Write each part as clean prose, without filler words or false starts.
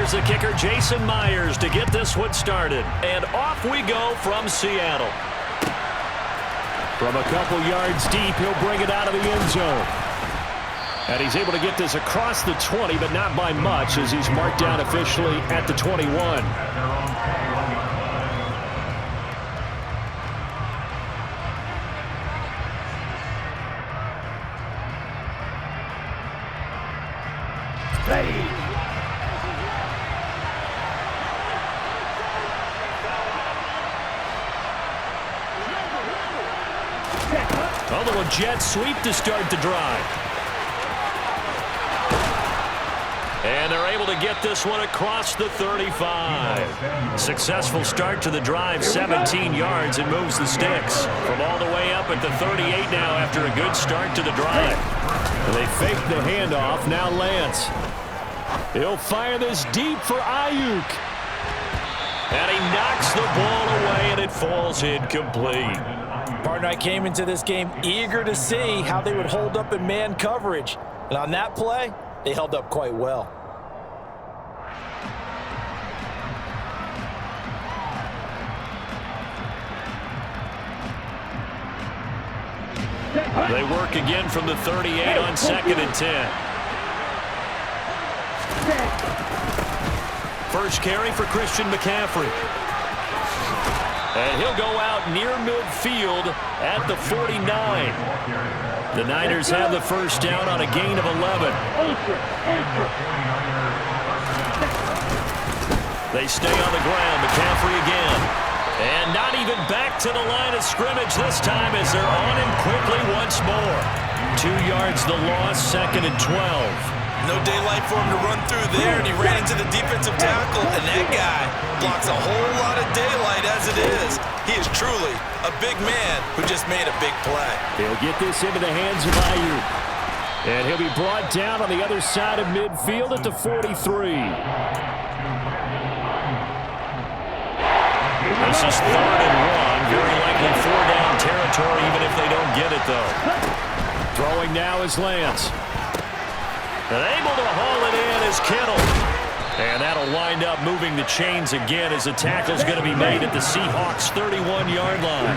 Here's the kicker, Jason Myers, to get this one started. And off we go from Seattle. From a couple yards deep, he'll bring it out of the end zone. And he's able to get this across the 20, but not by much, as he's marked down officially at the 21. A little jet sweep to start the drive. And they're able to get this one across the 35. Successful start to the drive, 17 yards, and moves the sticks. From all the way up at the 38 now after a good start to the drive. And they fake the handoff, now Lance. He'll fire this deep for Ayuk. And he knocks the ball away, and it falls incomplete. Partner, I came into this game eager to see how they would hold up in man coverage. And on that play, they held up quite well. They work again from the 38 on 2nd and 10. First carry for Christian McCaffrey. And he'll go out near midfield at the 49. The Niners have the first down on a gain of 11. They stay on the ground. McCaffrey again. And not even back to the line of scrimmage this time as they're on him quickly once more. 2 yards the loss, 2nd and 12. No daylight for him to run through there, and he ran into the defensive tackle, and that guy blocks a whole lot of daylight as it is. He is truly a big man who just made a big play. He'll get this into the hands of Ayuk. And he'll be brought down on the other side of midfield at the 43. This is 3rd and 1. Very likely 4-down territory, even if they don't get it, though. Throwing now is Lance. And able to haul it in is Kittle. And that'll wind up moving the chains again as the tackle's going to be made at the Seahawks' 31-yard line.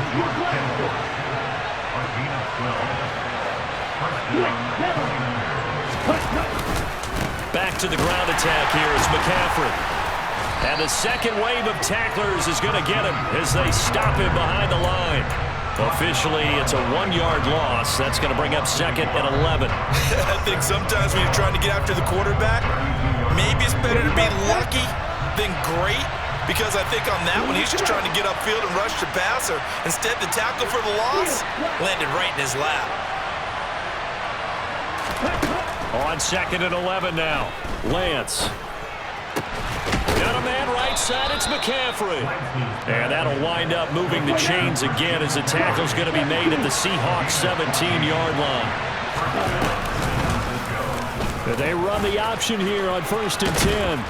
Back to the ground attack here is McCaffrey. And the second wave of tacklers is going to get him as they stop him behind the line. Officially, it's a 1-yard loss. That's going to bring up 2nd and 11. I think sometimes when you're trying to get after the quarterback, maybe it's better to be lucky than great, because I think on that one, he's just trying to get upfield and rush the passer. Instead, the tackle for the loss landed right in his lap. On 2nd and 11 now, Lance. Got a man right side, it's McCaffrey. And that'll wind up moving the chains again as the tackle's going to be made at the Seahawks' 17-yard line. They run the option here on 1st and 10.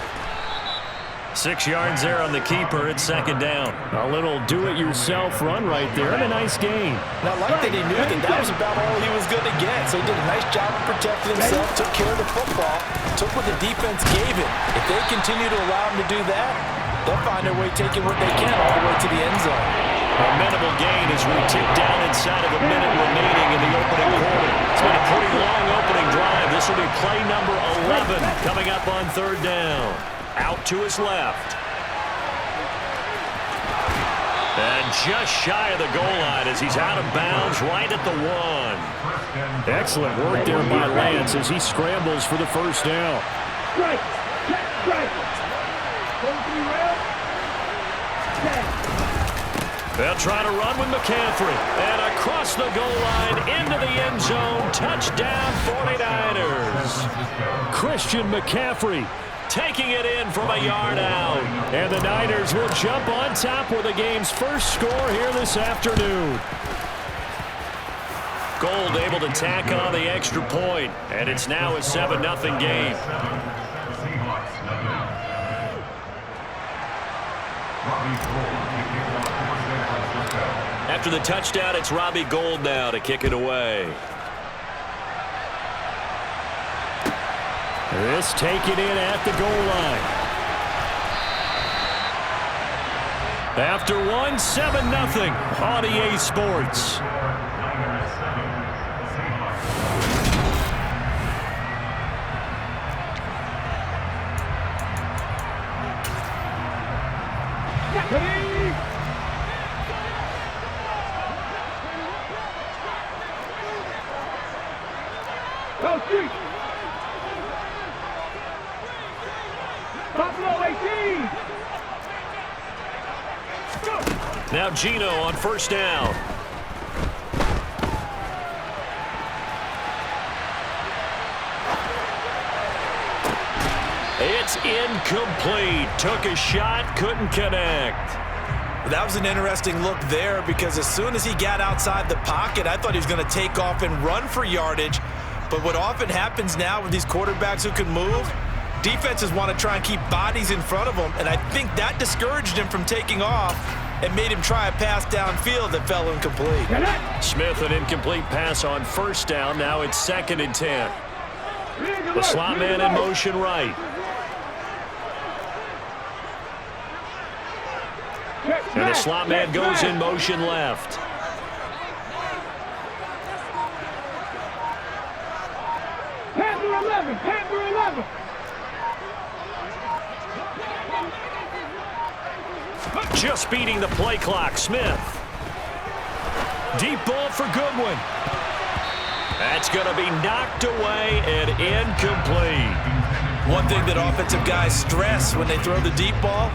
6 yards there on the keeper. It's 2nd down. A little do-it-yourself run right there, and a nice gain. And I like that he knew that was about all he was going to get. So he did a nice job of protecting himself, took care of the football, took what the defense gave him. If they continue to allow him to do that, they'll find their way taking what they can all the way to the end zone. A minimal gain as we tick down inside of a minute remaining in the opening quarter. It's been a pretty long opening drive. This will be play number 11 coming up on 3rd down. Out to his left. And just shy of the goal line as he's out of bounds right at the 1. Excellent work there by Lance as he scrambles for the first down. They'll try to run with McCaffrey. And across the goal line into the end zone. Touchdown 49ers. Christian McCaffrey taking it in from a yard out. And the Niners will jump on top with the game's first score here this afternoon. Gold able to tack on the extra point, and it's now a 7-0 game. After the touchdown, it's Robbie Gould now to kick it away. This taken in at the goal line. After one, 7-0 on EA Sports. Now Gino on first down. It's incomplete. Took a shot, couldn't connect. That was an interesting look there because as soon as he got outside the pocket, I thought he was going to take off and run for yardage. But what often happens now with these quarterbacks who can move, defenses want to try and keep bodies in front of them, and I think that discouraged him from taking off and made him try a pass downfield that fell incomplete. Smith, an incomplete pass on first down. Now it's 2nd and 10. The slot man in motion right. And the slot man goes in motion left. Panther 11. Just beating the play clock. Smith. Deep ball for Goodwin. That's going to be knocked away and incomplete. One thing that offensive guys stress when they throw the deep ball,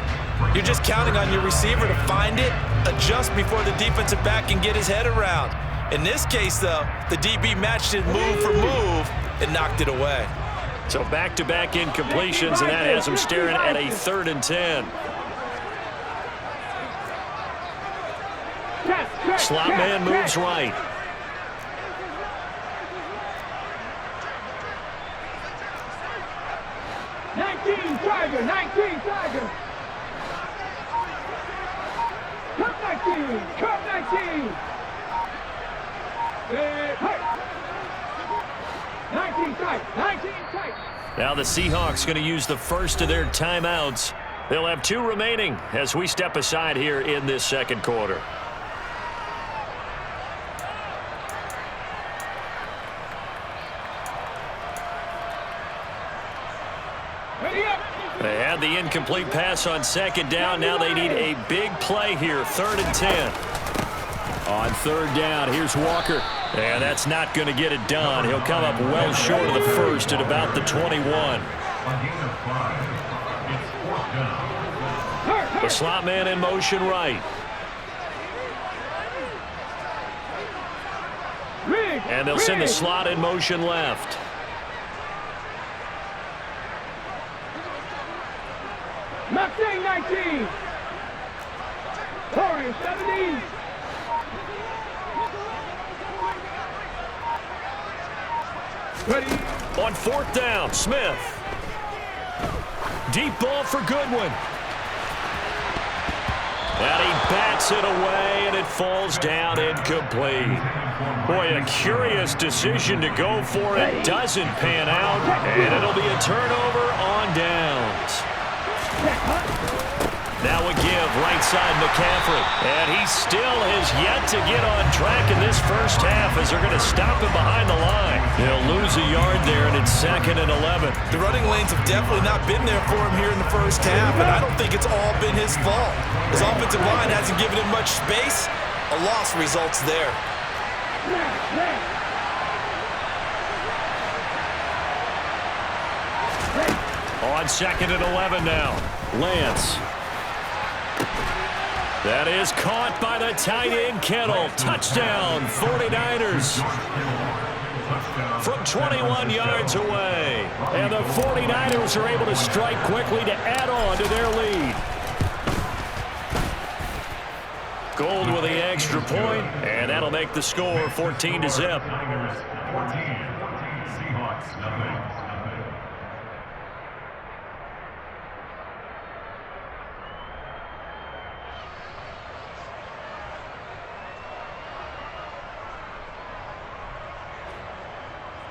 you're just counting on your receiver to find it, adjust before the defensive back can get his head around. In this case, though, the DB matched it move for move and knocked it away. So back-to-back incompletions, and that has him staring at a 3rd and 10. Slot man moves right. Tiger. Cut 19. 19 tight. Now the Seahawks going to use the first of their timeouts. They'll have 2 remaining as we step aside here in this second quarter. They had the incomplete pass on 2nd down. Now they need a big play here, 3rd and 10. On 3rd down, here's Walker. And that's not going to get it done. He'll come up well short of the first at about the 21. The slot man in motion right. And they'll send the slot in motion left. Mustang 19. Torrey 17. Ready. On 4th down, Smith. Deep ball for Goodwin. And he bats it away, and it falls down incomplete. Boy, a curious decision to go for it. Doesn't pan out, and it'll be a turnover on downs. Now a give, right side McCaffrey. And he still has yet to get on track in this first half as they're going to stop him behind the line. He'll lose a yard there, and it's 2nd and 11. The running lanes have definitely not been there for him here in the first half, and I don't think it's all been his fault. His offensive line hasn't given him much space. A loss results there. On 2nd and 11 now. Lance. That is caught by the tight end Kittle. Touchdown, 49ers. From 21 yards away. And the 49ers are able to strike quickly to add on to their lead. Gold with the extra point, and that'll make the score 14-0. Seahawks, nothing.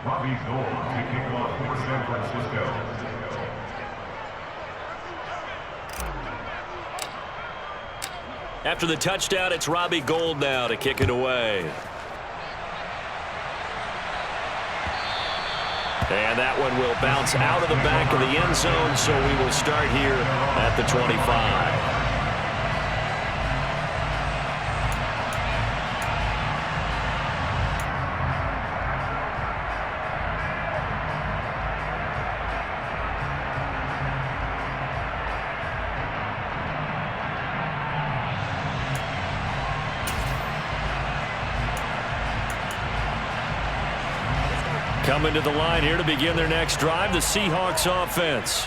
Robbie Gould to kick off for San Francisco. After the touchdown, it's Robbie Gould now to kick it away. And that one will bounce out of the back of the end zone, so we will start here at the 25. Coming to the line here to begin their next drive, the Seahawks offense.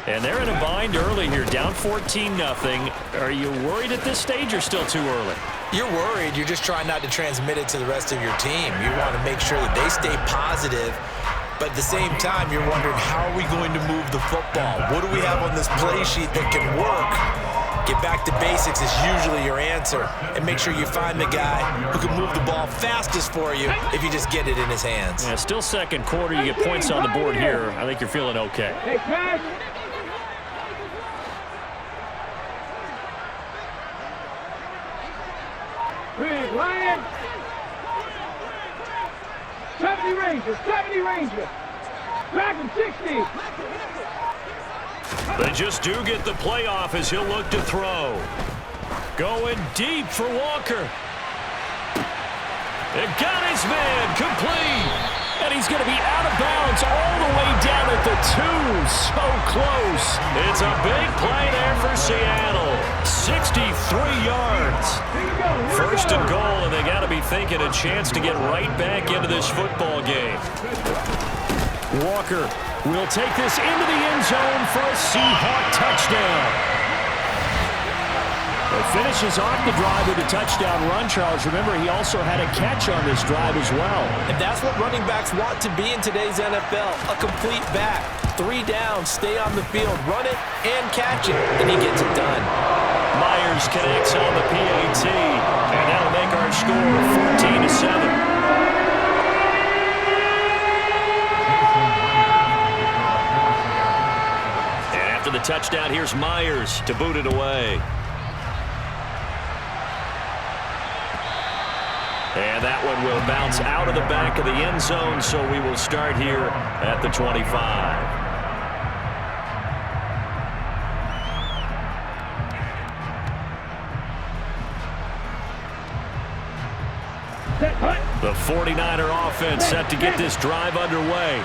And they're in a bind early here, down 14-0. Are you worried at this stage or still too early? You're worried. You're just trying not to transmit it to the rest of your team. You want to make sure that they stay positive, but at the same time, you're wondering, how are we going to move the football? What do we have on this play sheet that can work? Get back to basics is usually your answer, and make sure you find the guy who can move the ball fastest for you if you just get it in his hands. Yeah, still second quarter. You get points on the board here. I think you're feeling okay. Hey, pass. Big Ryan. 70 Rangers, 70 Rangers. Back in 60. They just do get the playoff as he'll look to throw. Going deep for Walker. It got his man complete. And he's going to be out of bounds all the way down at the 2. So close. It's a big play there for Seattle. 63 yards. First and goal, and they got to be thinking a chance to get right back into this football game. Walker will take this into the end zone for a Seahawk touchdown. It finishes off the drive with a touchdown run, Charles. Remember, he also had a catch on this drive as well. And that's what running backs want to be in today's NFL, a complete back. 3 down, stay on the field, run it, and catch it, and he gets it done. Myers connects on the PAT, and that'll make our score 14-7. To the touchdown, here's Myers to boot it away. And that one will bounce out of the back of the end zone, so we will start here at the 25. The 49er offense set to get this drive underway.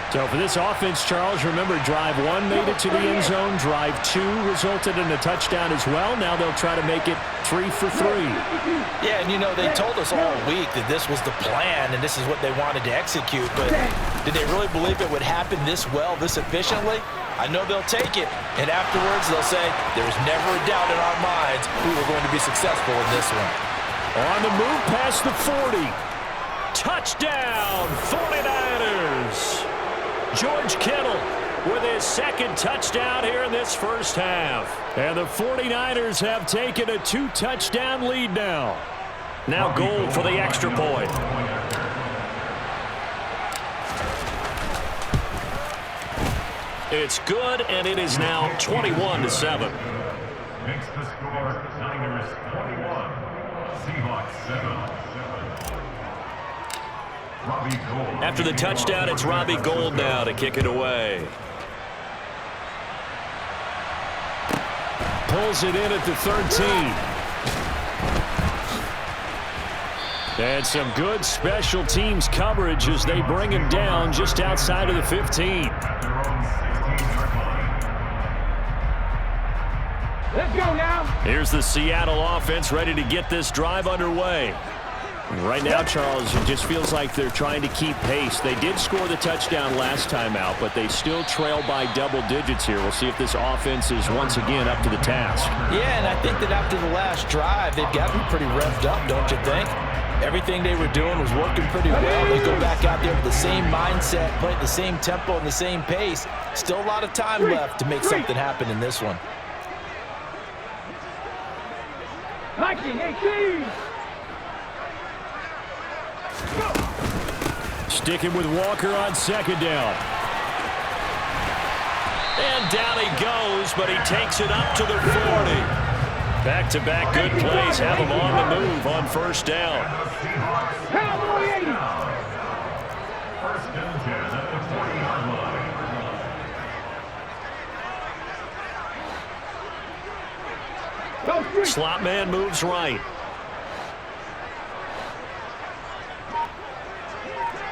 So for this offense, Charles, remember, drive 1 made it to the end zone. Drive 2 resulted in a touchdown as well. Now they'll try to make it 3 for 3. Yeah, and you know, they told us all week that this was the plan and this is what they wanted to execute. But did they really believe it would happen this well, this efficiently? I know they'll take it. And afterwards, they'll say, there was never a doubt in our minds we were going to be successful in this one. On the move past the 40. Touchdown, 49ers. George Kittle with his second touchdown here in this first half. And the 49ers have taken a 2-touchdown lead now. Now Gould for the extra point. It's good, and it is now 21-7. Makes the score Niners 21, Seahawks 7. After the touchdown, it's Robbie Gould now to kick it away. Pulls it in at the 13. And some good special teams coverage as they bring him down just outside of the 15. Let's go now. Here's the Seattle offense ready to get this drive underway. Right now, Charles, it just feels like they're trying to keep pace. They did score the touchdown last time out, but they still trail by double digits here. We'll see if this offense is once again up to the task. Yeah, and I think that after the last drive, they've gotten pretty revved up, don't you think? Everything they were doing was working pretty well. They go back out there with the same mindset, play at the same tempo and the same pace. Still a lot of time left to make something happen in this one. 19-18. Sticking with Walker on second down. And down he goes, but he takes it up to the 40. Back-to-back good plays have them on the move on first down. Cowboy 80. First and 10 at the 40-yard line. Go street. Slot man moves right.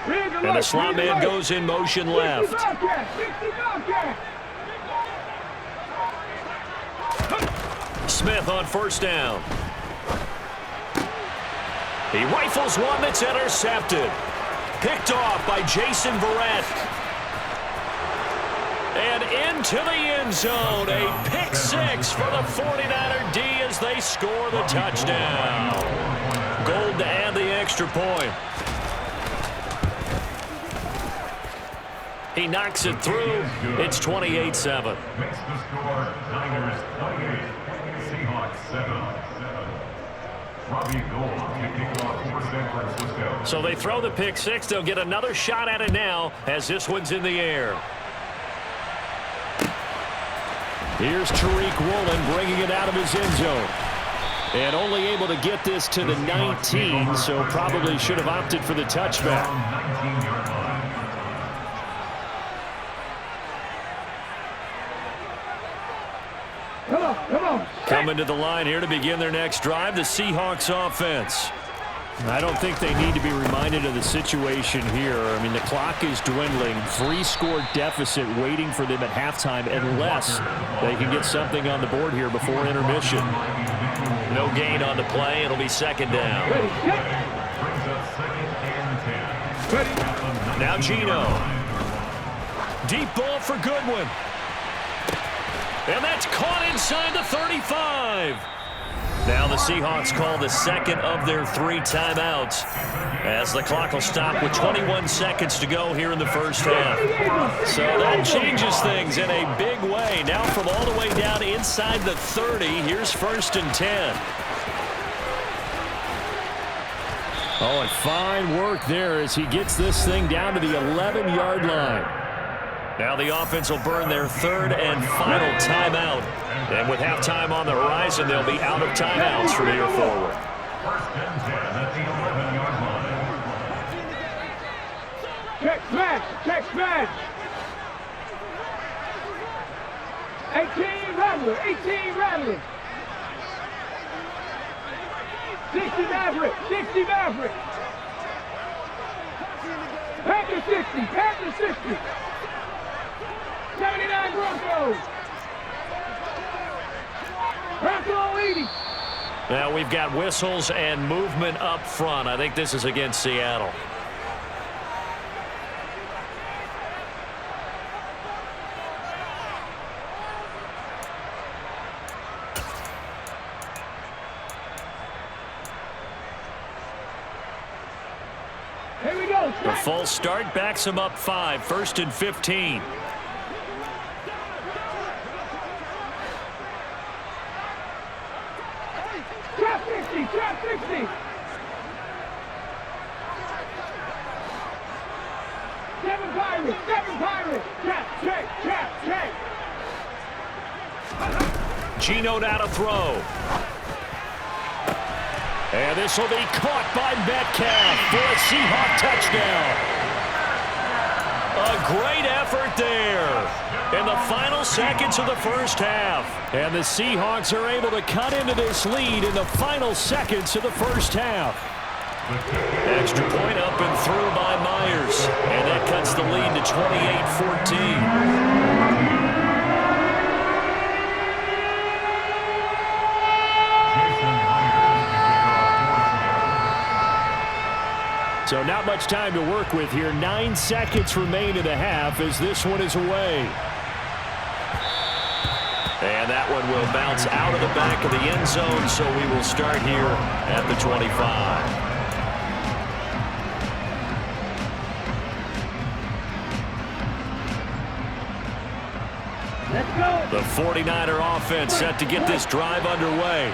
And the slot man goes in motion left. 60 Bobcat. Smith on first down. He rifles one that's intercepted. Picked off by Jason Verrett. And into the end zone. A pick six for the 49er D as they score the touchdown. Gold to add the extra point. He knocks it through. It's 28-7. Makes the score Niners 28, Seahawks 7. Robbie Gould kicking off for San Francisco. So they throw the pick six. They'll get another shot at it now as this one's in the air. Here's Tariq Woolen bringing it out of his end zone. And only able to get this to the 19, so probably should have opted for the touchback. 19-yard line. Come on. Coming to the line here to begin their next drive, the Seahawks offense. I don't think they need to be reminded of the situation here. I mean, the clock is dwindling. 3-score deficit waiting for them at halftime unless they can get something on the board here before intermission. No gain on the play. It'll be second down. Ready, set. Brings up second and 10. Ready. Now Gino. Deep ball for Goodwin. And that's caught inside the 35. Now the Seahawks call the second of their 3 timeouts as the clock will stop with 21 seconds to go here in the first half. So that changes things in a big way. Now from all the way down inside the 30, here's first and 10. Oh, and fine work there as he gets this thing down to the 11-yard line. Now the offense will burn their 3rd and final timeout. And with halftime on the horizon, they'll be out of timeouts from here forward. First and 10 at the 11-yard line. Check smash. 18 Rattler. 60 Maverick. Panther 60. 79 Broncos. Bronco 80. Now we've got whistles and movement up front. I think this is against Seattle. Here we go. The full start backs him up 5, 1st and 15. Trap 60. 7 Pirates. Check. Gino now to throw. And this will be caught by Metcalf for a Seahawk touchdown. A great effort there in the final seconds of the first half. And the Seahawks are able to cut into this lead in the final seconds of the first half. Extra point up and through by Myers. And that cuts the lead to 28-14. So not much time to work with here. 9 seconds remain in the half as this one is away. And that one will bounce out of the back of the end zone, so we will start here at the 25. Let's go. The 49er offense set to get this drive underway.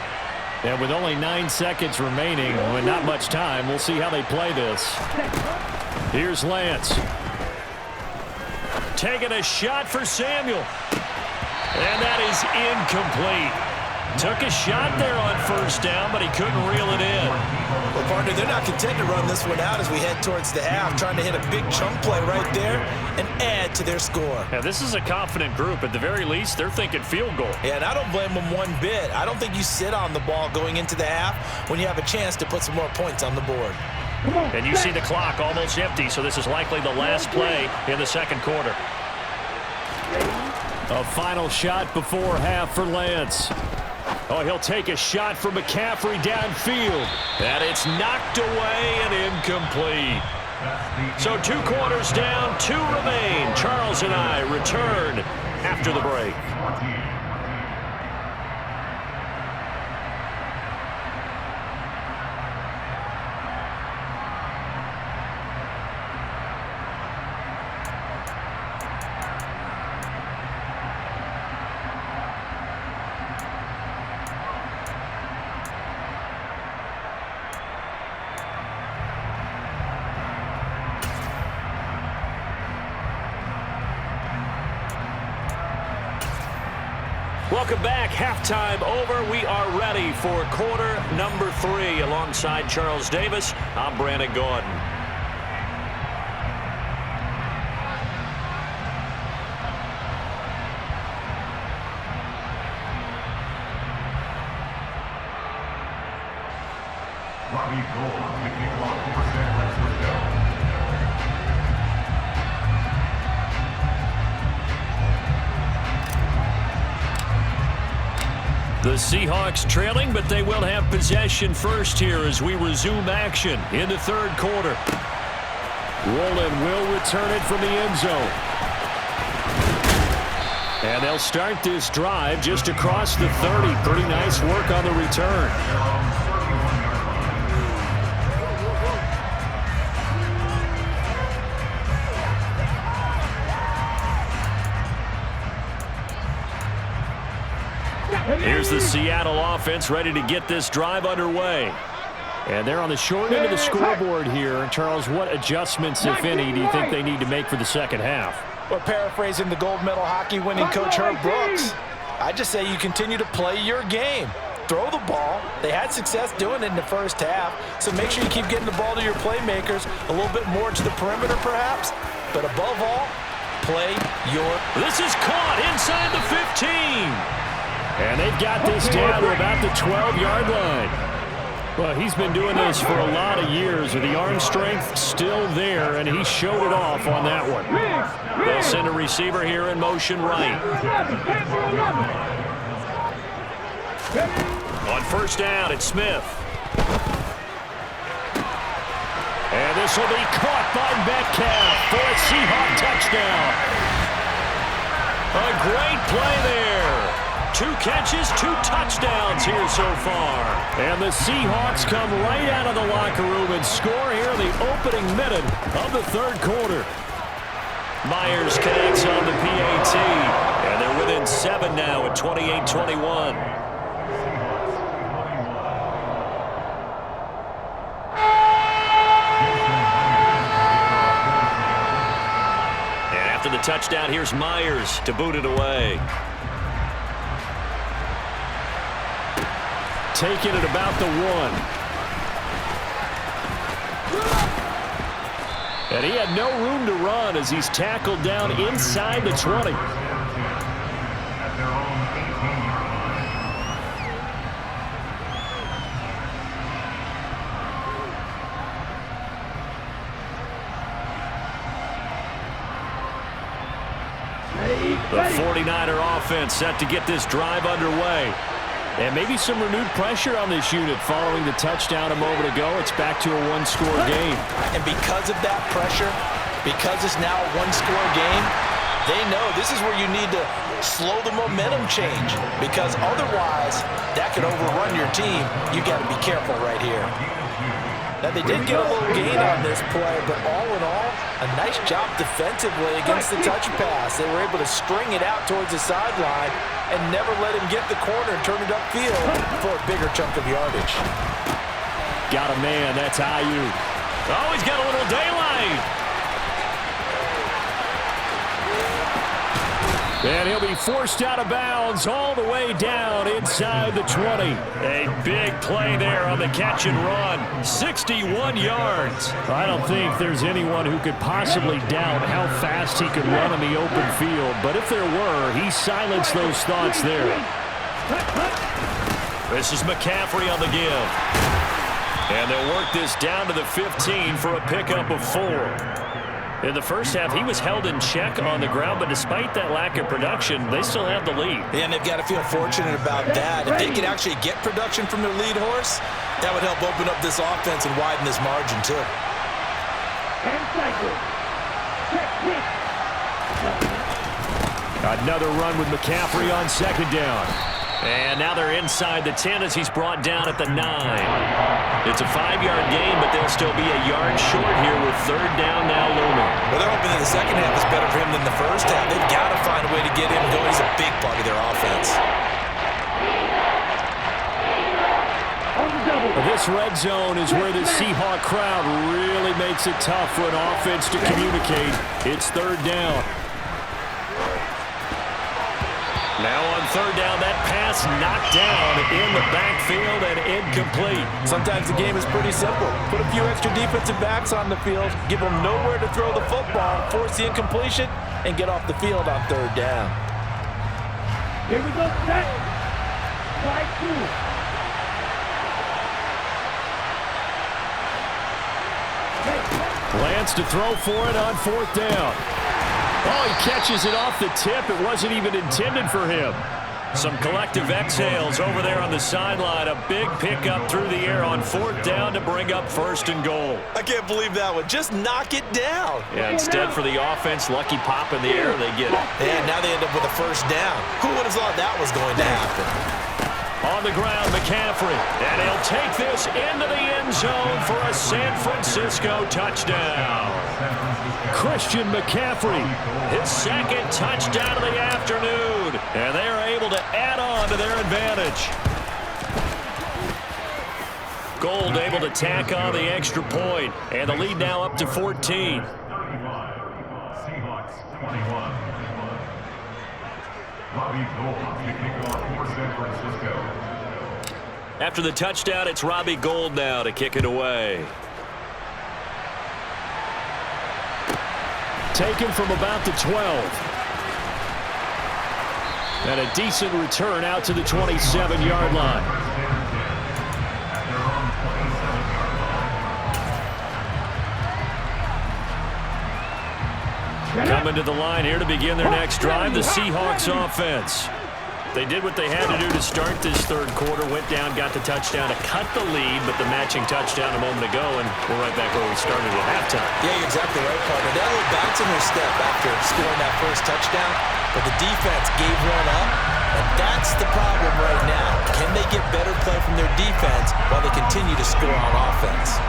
And with only 9 seconds remaining, with not much time, we'll see how they play this. Here's Lance. Taking a shot for Samuel. And that is incomplete. Took a shot there on first down, but he couldn't reel it in. Well, partner, they're not content to run this one out as we head towards the half, trying to hit a big chunk play right there and add to their score. Yeah, this is a confident group. At the very least, they're thinking field goal. Yeah, and I don't blame them one bit. I don't think you sit on the ball going into the half when you have a chance to put some more points on the board. And you see the clock almost empty, so this is likely the last play in the second quarter. A final shot before half for Lance. Oh, he'll take a shot from McCaffrey downfield. And it's knocked away and incomplete. So 2 quarters down, 2 remain. Charles and I return after the break. Welcome back. Halftime over. We are ready for quarter number 3. Alongside Charles Davis, I'm Brandon Gordon. Robbie Gould kicking off for San Francisco. The Seahawks trailing, but they will have possession first here as we resume action in the third quarter. Rowland will return it from the end zone. And they'll start this drive just across the 30. Pretty nice work on the return. Here's the Seattle offense ready to get this drive underway. And they're on the short end of the scoreboard here. Charles, what adjustments, if any, do you think they need to make for the second half? Well, paraphrasing the gold medal hockey winning coach Herb Brooks, I just say you continue to play your game. Throw the ball. They had success doing it in the first half, so make sure you keep getting the ball to your playmakers, a little bit more to the perimeter perhaps, but above all, play your... This is caught inside the 15. And they've got this down to about the 12-yard line. Well, he's been doing this for a lot of years with the arm strength still there, and he showed it off on that one. They'll send a receiver here in motion right. On first down, it's Smith. And this will be caught by Metcalf for a Seahawk touchdown. A great play there. 2 catches, 2 touchdowns here so far. And the Seahawks come right out of the locker room and score here in the opening minute of the third quarter. Myers connects on the PAT. And they're within 7 now at 28-21. And after the touchdown, here's Myers to boot it away. Taking it about the 1. And he had no room to run as he's tackled down inside the 20. The 49er offense set to get this drive underway. And maybe some renewed pressure on this unit following the touchdown a moment ago. It's back to a 1-score game. And because of that pressure, because it's now a 1-score game, they know this is where you need to slow the momentum change. Because otherwise, that could overrun your team. You got to be careful right here. Now, they did get a little gain on this play, but all in all, a nice job defensively against the touch pass. They were able to string it out towards the sideline and never let him get the corner and turn it upfield for a bigger chunk of yardage. Got a man, that's Ayuk. Oh, he's got a little daylight. And he'll be forced out of bounds all the way down inside the 20. A big play there on the catch and run. 61 yards. I don't think there's anyone who could possibly doubt how fast he could run on the open field. But if there were, he silenced those thoughts there. This is McCaffrey on the give. And they'll work this down to the 15 for a pickup of 4. In the first half, he was held in check on the ground, but despite that lack of production, they still have the lead. And they've got to feel fortunate about that. If they could actually get production from their lead horse, that would help open up this offense and widen this margin, too. Another run with McCaffrey on second down. And now they're inside the 10 as he's brought down at the 9. It's a 5-yard gain, but they'll still be a yard short here with third down now looming. Well, they're hoping that the second half is better for him than the first half. They've got to find a way to get him going. He's a big part of their offense. This red zone is where the Seahawk crowd really makes it tough for an offense to communicate. It's third down. Now on third down, that pass knocked down in the backfield and incomplete. Sometimes the game is pretty simple. Put a few extra defensive backs on the field, give them nowhere to throw the football, force the incompletion, and get off the field on third down. Here we go, set. Strike 2. Lance to throw for it on fourth down. Oh, he catches it off the tip. It wasn't even intended for him. Some collective exhales over there on the sideline. A big pickup through the air on fourth down to bring up first and goal. I can't believe that one. Just knock it down. Yeah, instead for the offense, lucky pop in the air, they get it. And now they end up with a first down. Who would have thought that was going to happen? On the ground, McCaffrey. And he'll take this into the end zone for a San Francisco touchdown. Christian McCaffrey, his second touchdown of the afternoon. And they are able to add on to their advantage. Gold able to tack on the extra point. And the lead now up to 14. Seahawks 21. Robbie Gould to kick off for San Francisco. After the touchdown, it's Robbie Gould now to kick it away. Taken from about the 12. And a decent return out to the 27-yard line. Coming to the line here to begin their next drive, the Seahawks offense. They did what they had to do to start this third quarter, went down, got the touchdown to cut the lead, but the matching touchdown a moment ago, and we're right back where we started at halftime. Yeah, you're exactly right, partner. They had a little bounce in their step after scoring that first touchdown, but the defense gave one up, and that's the problem right now. Can they get better play from their defense while they continue to score on offense?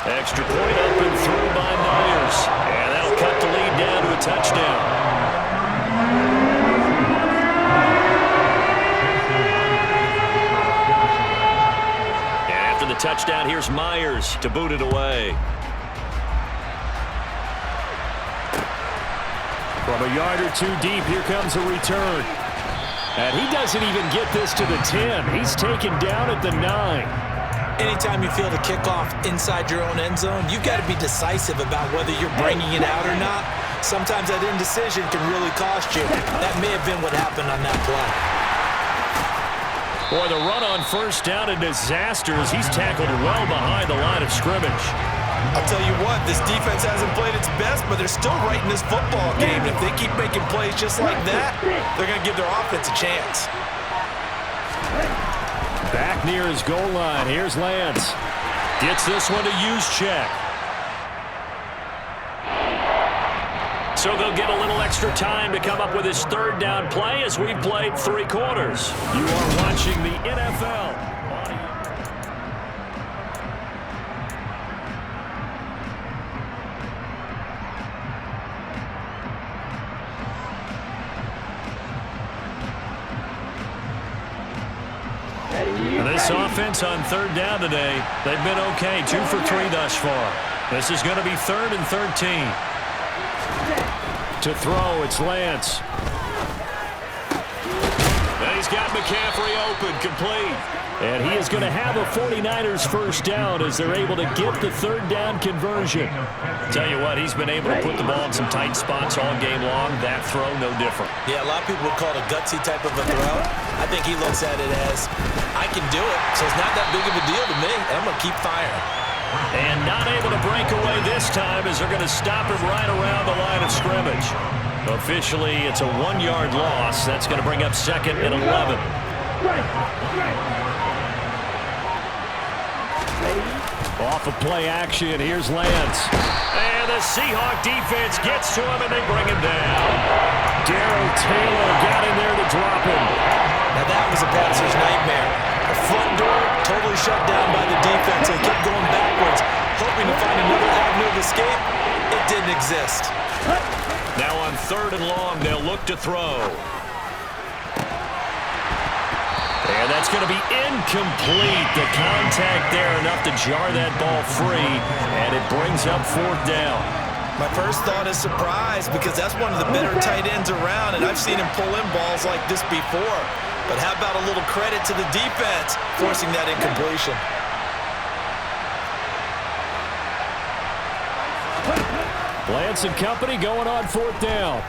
Extra point up and through by Myers. And that'll cut the lead down to a touchdown. And after the touchdown, here's Myers to boot it away. From a yard or two deep, here comes a return. And he doesn't even get this to the 10. He's taken down at the 9. Anytime you feel the kickoff inside your own end zone, you've got to be decisive about whether you're bringing it out or not. Sometimes that indecision can really cost you. That may have been what happened on that play. Boy, the run on first down, a disaster as he's tackled well behind the line of scrimmage. I'll tell you what, this defense hasn't played its best, but they're still right in this football game. If they keep making plays just like that, they're going to give their offense a chance. Back near his goal line. Here's Lance. Gets this one to Juszczyk. So they'll get a little extra time to come up with his third down play as we've played 3 quarters. You are watching the NFL. This offense on third down today, they've been okay, 2 for 3 thus far. This is going to be 3rd and 13. To throw, it's Lance. And he's got McCaffrey open, complete. And he is going to have a 49ers first down as they're able to get the 3rd down conversion. Tell you what, he's been able to put the ball in some tight spots all game long. That throw, no different. Yeah, a lot of people would call it a gutsy type of a throw. I think he looks at it as, I can do it, so it's not that big of a deal to me, and I'm going to keep firing. And not able to break away this time as they're going to stop him right around the line of scrimmage. Officially, it's a 1-yard loss. That's going to bring up 2nd and 11. Off of play action, here's Lance. And the Seahawk defense gets to him, and they bring him down. Darrell Taylor got in there to drop him. Now that was a passer's nightmare. The front door totally shut down by the defense. They kept going backwards, hoping to find another avenue of escape. It didn't exist. Now on 3rd and long, they'll look to throw. And that's going to be incomplete. The contact there enough to jar that ball free, and it brings up 4th down. My first thought is surprise because that's one of the better tight ends around, and I've seen him pull in balls like this before. But how about a little credit to the defense forcing that incompletion? Lance and company going on 4th down.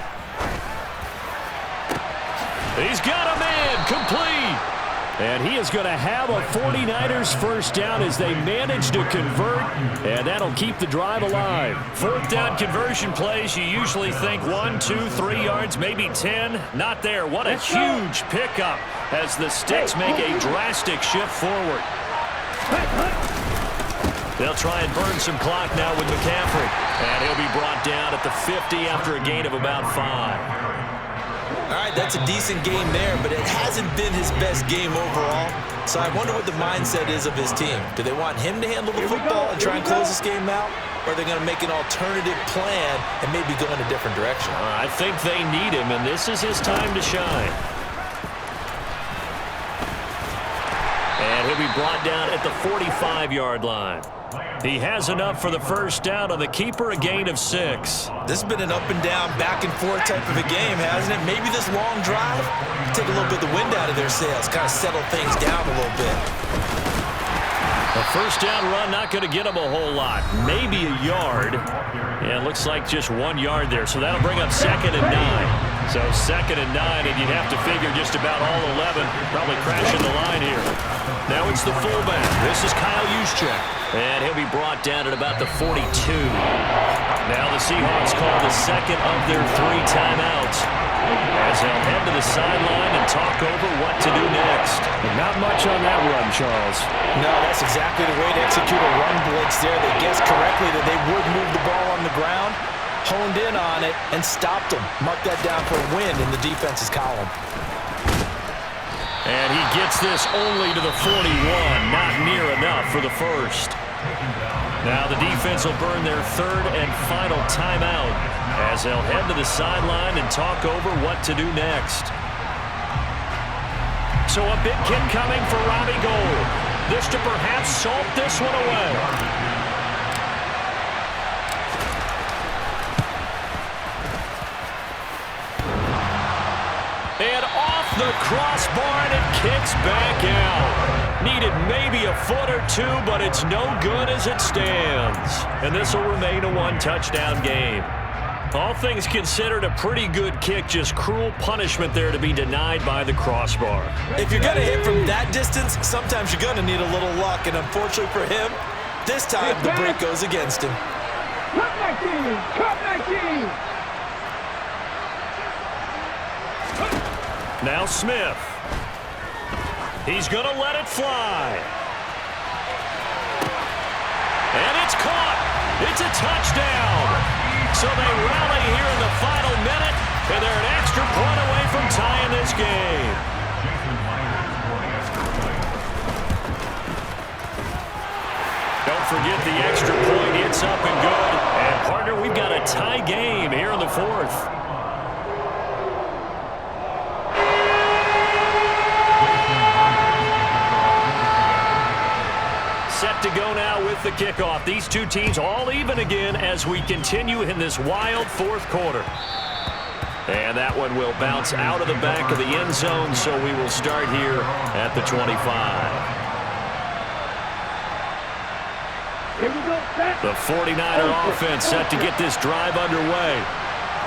He's got a man, complete. And he is going to have a 49ers first down as they manage to convert, and that'll keep the drive alive. 4th down conversion plays, you usually think 1, 2, 3 yards, maybe 10. Not there. What a huge pickup as the Sticks make a drastic shift forward. They'll try and burn some clock now with McCaffrey. And he'll be brought down at the 50 after a gain of about 5. All right, that's a decent game there, but it hasn't been his best game overall. So I wonder what the mindset is of his team. Do they want him to handle the football and try and close this game out? Or are they going to make an alternative plan and maybe go in a different direction? I think they need him, and this is his time to shine. And he'll be brought down at the 45-yard line. He has enough for the first down on the keeper, a gain of 6. This has been an up and down, back and forth type of a game, hasn't it? Maybe this long drive take a little bit of the wind out of their sails, kind of settle things down a little bit. A first down run not going to get him a whole lot. Maybe a yard. Yeah, it looks like just 1 yard there. So that'll bring up 2nd and 9. So 2nd and 9, and you'd have to figure just about all 11 probably crashing the line here. Now it's the fullback. This is Kyle Juszczyk. And he'll be brought down at about the 42. Now the Seahawks call the 2nd of their 3 timeouts as they'll head to the sideline and talk over what to do next. But not much on that run, Charles. No, that's exactly the way to execute a run blitz there. They guessed correctly that they would move the ball on the ground, honed in on it, and stopped them. Mark that down for a win in the defense's column. And he gets this only to the 41, not near enough for the first. Now the defense will burn their 3rd and final timeout as they'll head to the sideline and talk over what to do next. So a big kick coming for Robbie Gould. This to perhaps salt this one away. And off the crossbar, and it kicks back out. Needed maybe a foot or 2, but it's no good as it stands. And this will remain a 1-touchdown game. All things considered, a pretty good kick, just cruel punishment there to be denied by the crossbar. If you're going to hit from that distance, sometimes you're going to need a little luck. And unfortunately for him, this time the break goes against him. Cut my team! Cut my team! Now Smith. He's going to let it fly. And it's caught. It's a touchdown. So they rally here in the final minute, and they're an extra point away from tying this game. Don't forget the extra point. It's up and good. And, partner, we've got a tie game here in the 4th. set to go now with the kickoff. These two teams all even again as we continue in this wild fourth quarter. And that one will bounce out of the back of the end zone, so we will start here at the 25. The 49er offense set to get this drive underway.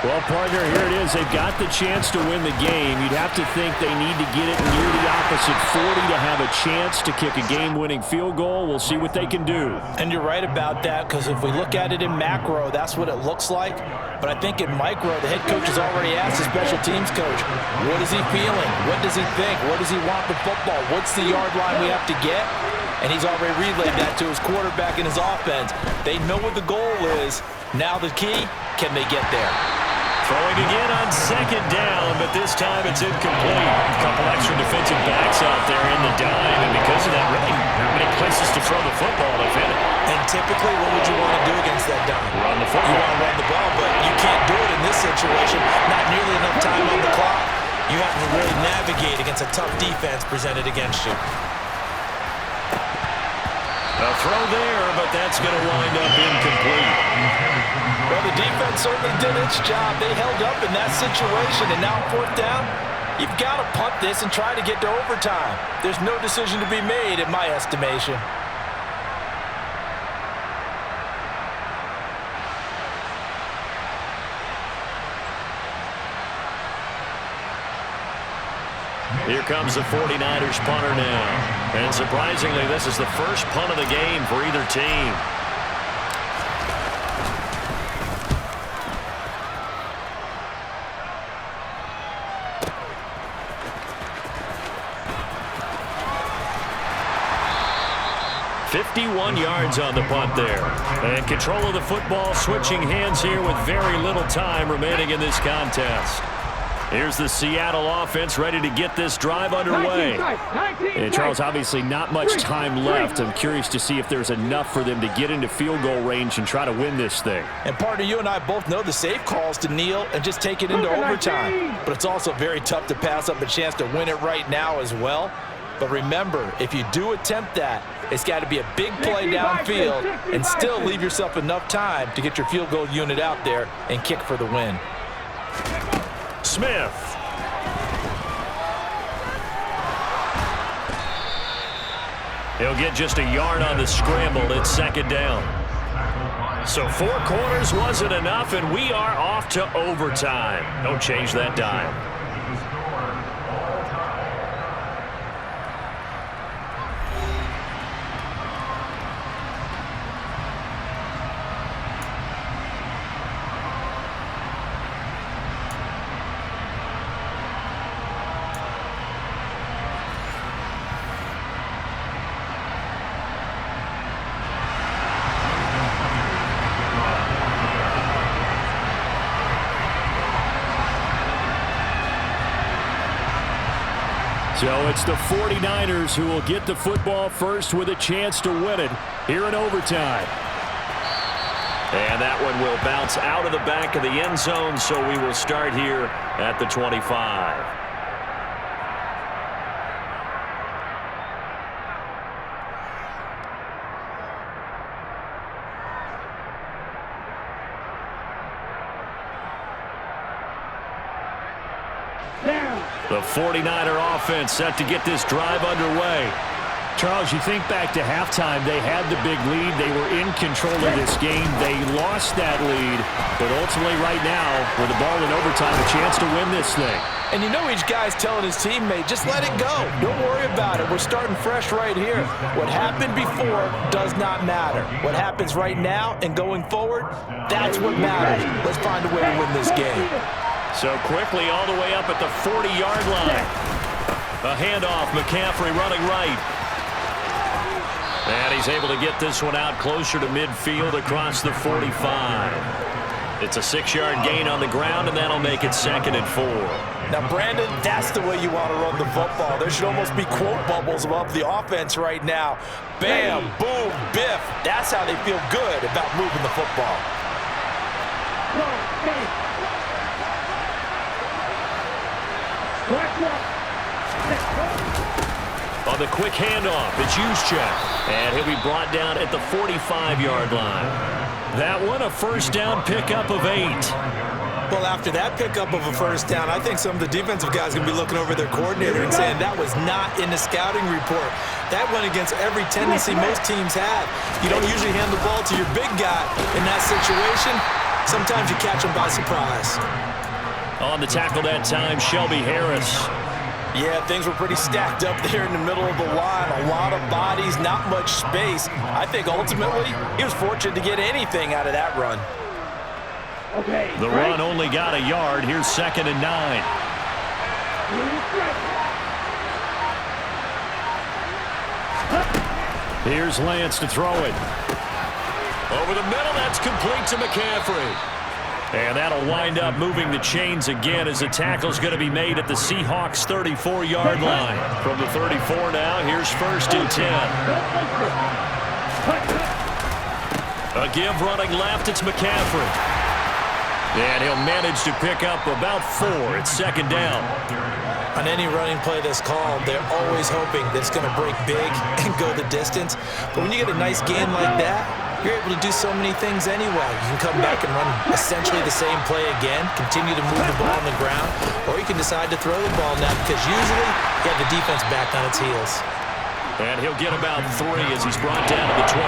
Well, partner, here it is. They've got the chance to win the game. You'd have to think they need to get it near the opposite 40 to have a chance to kick a game-winning field goal. We'll see what they can do. And you're right about that, because if we look at it in macro, that's what it looks like. But I think in micro, the head coach has already asked the special teams coach, what is he feeling? What does he think? What does he want the football? What's the yard line we have to get? And he's already relayed that to his quarterback and his offense. They know what the goal is. Now the key, can they get there? Throwing again on second down, but this time it's incomplete. A couple extra defensive backs out there in the dime, and because of that, really not many places to throw the football if any. And typically, what would you want to do against that dime? Run the football. You want to run the ball, but you can't do it in this situation. Not nearly enough time on the clock. You have to really navigate against a tough defense presented against you. A throw there, but that's going to wind up incomplete. Well, the defense certainly did its job. They held up in that situation, and now fourth down, you've got to punt this and try to get to overtime. There's no decision to be made, in my estimation. Here comes the 49ers punter now. And surprisingly, this is the first punt of the game for either team. "51 yards on the punt there. And control of the football switching hands here with very little time remaining in this contest. Here's the Seattle offense ready to get this drive underway. And Charles, obviously not much time left. I'm curious to see if there's enough for them to get into field goal range and try to win this thing. And partner, you and I both know the safe calls to kneel and just take it into overtime. But it's also very tough to pass up a chance to win it right now as well. But remember, if you do attempt that, it's got to be a big play downfield and still leave yourself enough time to get your field goal unit out there and kick for the win. Smith. He'll get just a yard on the scramble. It's second down. So 4 quarters wasn't enough, and we are off to overtime. Don't change that dime. So it's the 49ers who will get the football first with a chance to win it here in overtime. And that one will bounce out of the back of the end zone, so we will start here at the 25. The 49er offense set to get this drive underway. Charles, you think back to halftime, they had the big lead. They were in control of this game. They lost that lead, but ultimately right now, with the ball in overtime, a chance to win this thing. And you know each guy's telling his teammate, just let it go. Don't worry about it. We're starting fresh right here. What happened before does not matter. What happens right now and going forward, that's what matters. Let's find a way to win this game. So quickly all the way up at the 40-yard line. A handoff, McCaffrey running right. And he's able to get this one out closer to midfield across the 45. It's a 6-yard gain on the ground, and that'll make it 2nd and 4. Now, Brandon, that's the way you want to run the football. There should almost be quote bubbles above the offense right now. Bam, boom, biff. That's how they feel good about moving the football. On the quick handoff, it's Juszczyk. And he'll be brought down at the 45-yard line. That one, a first down pickup of 8. Well, after that pickup of a first down, I think some of the defensive guys are going to be looking over their coordinator and saying that was not in the scouting report. That went against every tendency most teams have. You don't usually hand the ball to your big guy in that situation. Sometimes you catch him by surprise. On the tackle that time, Shelby Harris. Yeah, things were pretty stacked up there in the middle of the line. A lot of bodies, not much space. I think ultimately he was fortunate to get anything out of that run. The run only got a yard. Here's 2nd and 9. Here's Lance to throw it. Over the middle, that's complete to McCaffrey. And that'll wind up moving the chains again as the tackle's going to be made at the Seahawks 34-yard line. From the 34 now, here's 1st and 10. A give running left, it's McCaffrey. And he'll manage to pick up about 4. It's 2nd down. On any running play that's called, they're always hoping that it's going to break big and go the distance. But when you get a nice gain like that, you're able to do so many things anyway. You can come back and run essentially the same play again, continue to move the ball on the ground, or you can decide to throw the ball now because usually you have the defense back on its heels. And he'll get about 3 as he's brought down to the 28.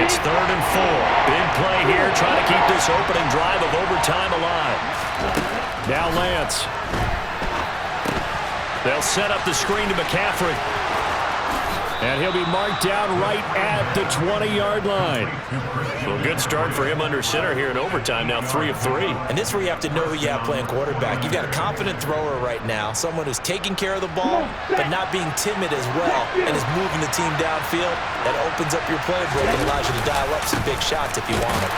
It's 3rd and 4. Big play here, trying to keep this opening drive of overtime alive. Now Lance. They'll set up the screen to McCaffrey. And he'll be marked down right at the 20-yard line. Well, good start for him under center here in overtime. Now 3 of 3. And this is where you have to know who you have playing quarterback. You've got a confident thrower right now, someone who's taking care of the ball, but not being timid as well, and is moving the team downfield. That opens up your playbook and allows you to dial up some big shots if you want them.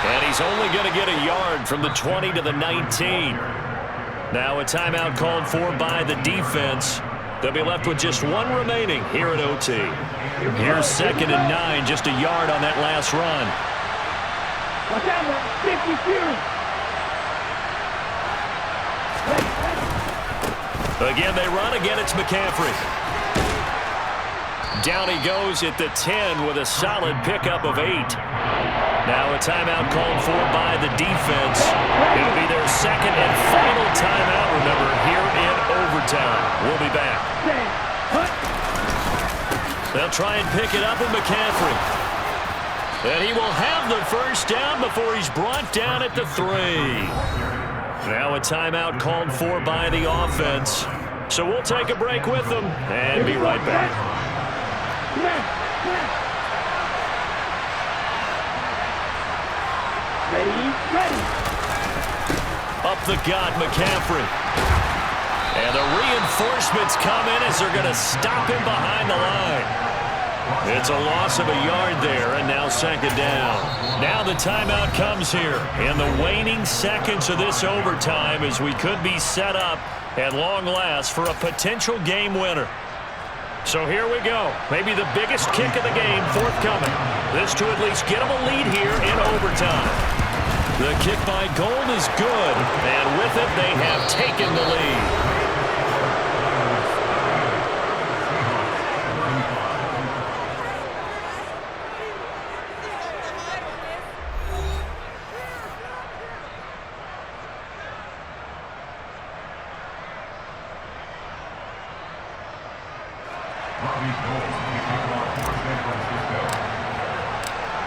And he's only going to get a yard from the 20 to the 19. Now a timeout called for by the defense. They'll be left with just 1 remaining here at OT. Here's 2nd and 9, just a yard on that last run. Watch out, 52. Again, they run. Again, it's McCaffrey. Down he goes at the 10 with a solid pickup of 8. Now a timeout called for by the defense. It'll be their 2nd and final timeout, remember, here in overtime. We'll be back. They'll try and pick it up with McCaffrey. And he will have the first down before he's brought down at the 3. Now a timeout called for by the offense. So we'll take a break with them and be right back. Ready. Up the gut, McCaffrey. And the reinforcements come in as they're going to stop him behind the line. It's a loss of a yard there, and now 2nd down. Now the timeout comes here in the waning seconds of this overtime as we could be set up at long last for a potential game winner. So here we go. Maybe the biggest kick of the game forthcoming. This to at least get them a lead here in overtime. The kick by Gold is good, and with it, they have taken the lead.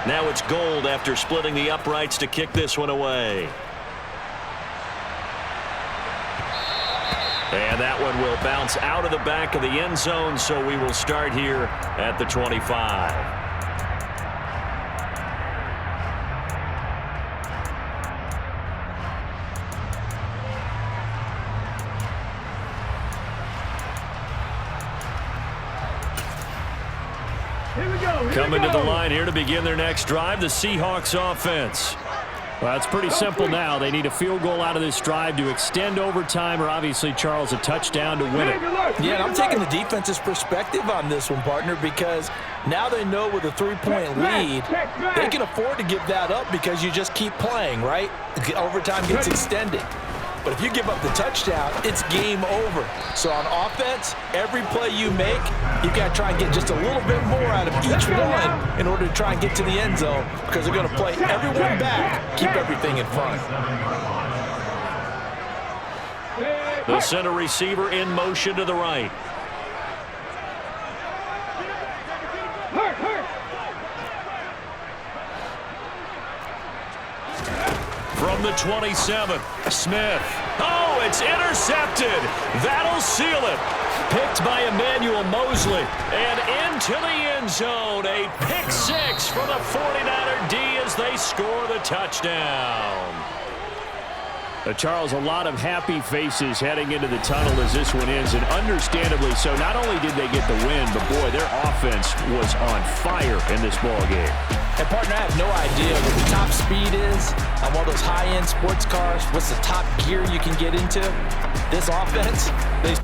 Now it's Gold after splitting the uprights to kick this one away. And that one will bounce out of the back of the end zone, so we will start here at the 25. Here we go. Coming to the line here to begin their next drive, the Seahawks offense. Well, it's pretty simple now. They need a field goal out of this drive to extend overtime, or obviously, Charles, a touchdown to win it. Yeah, and I'm taking the defense's perspective on this one, partner, because now they know with a 3-point lead, they can afford to give that up because you just keep playing, right? Overtime gets extended. But if you give up the touchdown, it's game over. So on offense, every play you make, you've got to try and get just a little bit more out of each one in order to try and get to the end zone, because they're going to play everyone back, keep everything in front. The center receiver in motion to the right. From the 27, Smith. Oh, it's intercepted. That'll seal it. Picked by Emmanuel Mosley. And into the end zone. A pick six for the 49er D as they score the touchdown. Charles, a lot of happy faces heading into the tunnel as this one ends, and understandably so. Not only did they get the win, but boy, their offense was on fire in this ball game. And partner, I have no idea what the top speed is on one of those high-end sports cars. What's the top gear you can get into? This offense, they